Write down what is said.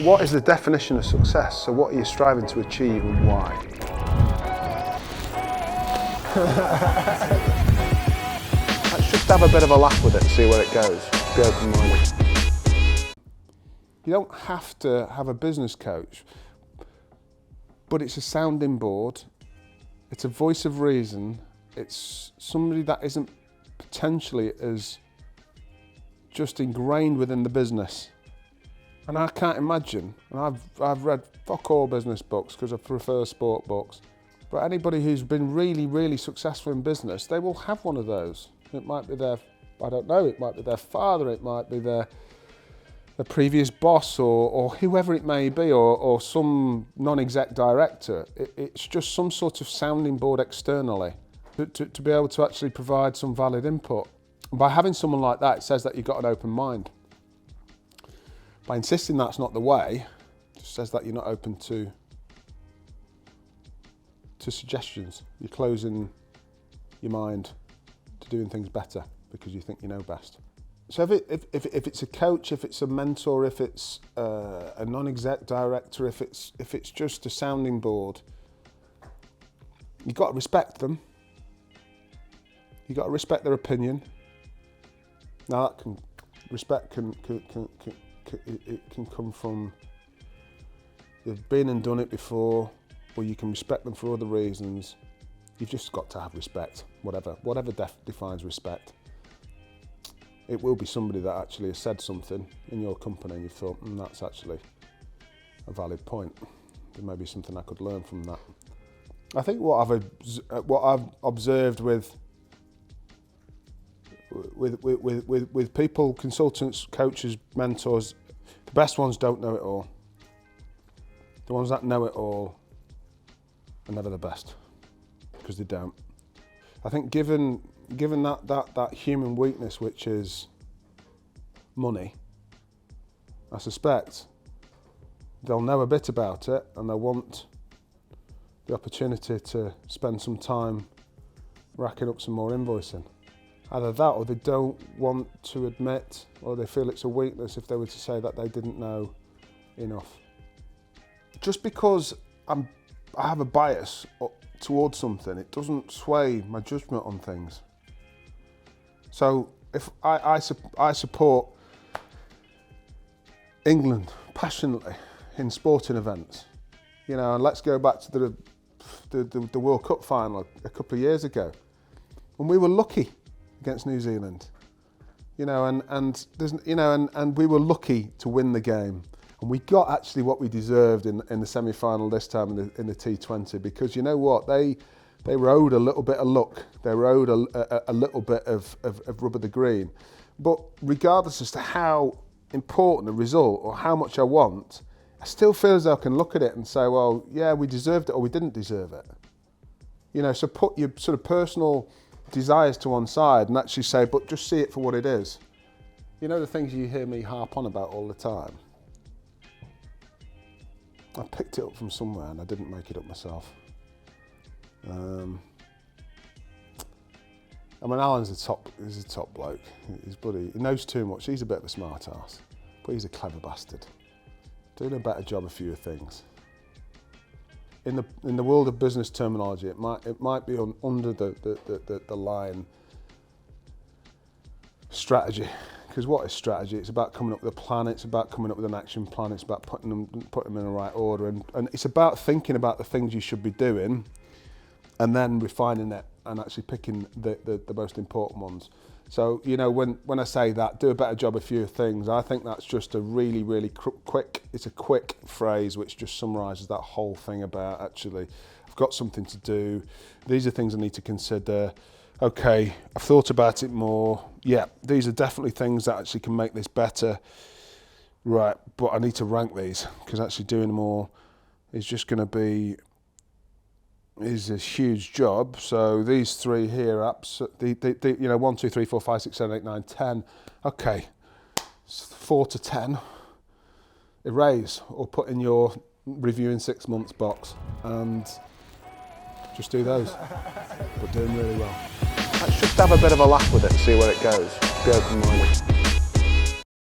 What is the definition of success? So what are you striving to achieve and why? Let's just have a bit of a laugh with it and see where it goes. Be open-minded. You don't have to have a business coach, but it's a sounding board. It's a voice of reason. It's somebody that isn't potentially as just ingrained within the business. And I can't imagine, and I've read fuck all business books because I prefer sport books, but anybody who's been really, really successful in business, they will have one of those. It might be their, I don't know, it might be their father, it might be their previous boss or whoever it may be, or some non-exec director. It's just some sort of sounding board externally to be able to actually provide some valid input. And by having someone like that, it says that you've got an open mind. By insisting that's not the way, it just says that you're not open to suggestions. You're closing your mind to doing things better because you think you know best. So if it's a coach, if it's a mentor, if it's a non-exec director, if it's just a sounding board, you've got to respect them. You've got to respect their opinion. Now respect can come from you've been and done it before, or you can respect them for other reasons. You've just got to have respect, whatever defines respect. It will be somebody that actually has said something in your company and you've thought, that's actually a valid point. There may be something I could learn from that. I think what I've observed with people, consultants, coaches, mentors, the best ones don't know it all. The ones that know it all are never the best because they don't. I think given that human weakness, which is money, I suspect they'll know a bit about it and they'll want the opportunity to spend some time racking up some more invoicing. Either that, or they don't want to admit, or they feel it's a weakness if they were to say that they didn't know enough. Just because I have a bias towards something, it doesn't sway my judgment on things. So if I support England passionately in sporting events, and let's go back to the World Cup final a couple of years ago, when we were lucky against New Zealand, and we were lucky to win the game, and we got actually what we deserved in the semi-final this time in the T20, because you know what, they rode a little bit of luck, they rode a little bit of rub of the green. But regardless as to how important a result or how much I want, I still feel as though I can look at it and say, well, yeah, we deserved it or we didn't deserve it. So put your sort of personal desires to one side and actually say, but just see it for what it is. The things you hear me harp on about all the time. I picked it up from somewhere and I didn't make it up myself. Alan's he's a top bloke. He's bloody, he knows too much. He's a bit of a smart ass, but he's a clever bastard. Doing a better job of fewer things. In the world of business terminology, it might be under the line strategy. Because what is strategy? It's about coming up with a plan. It's about coming up with an action plan. It's about putting them in the right order, and it's about thinking about the things you should be doing, and then refining it and actually picking the most important ones. So when I say that, do a better job of fewer things, I think that's just a really, really quick. It's a quick phrase which just summarises that whole thing about actually, I've got something to do. These are things I need to consider. Okay, I've thought about it more. Yeah, these are definitely things that actually can make this better. Right, but I need to rank these because actually doing them all is just going to be is a huge job. So these three here, 1, 2, 3, 4, 5, 6, 7, 8, 9, 10. Okay, 4 to 10. Erase or put in your review in 6 months box and just do those, but do them really well. Let's just have a bit of a laugh with it and see where it goes. Be open-minded.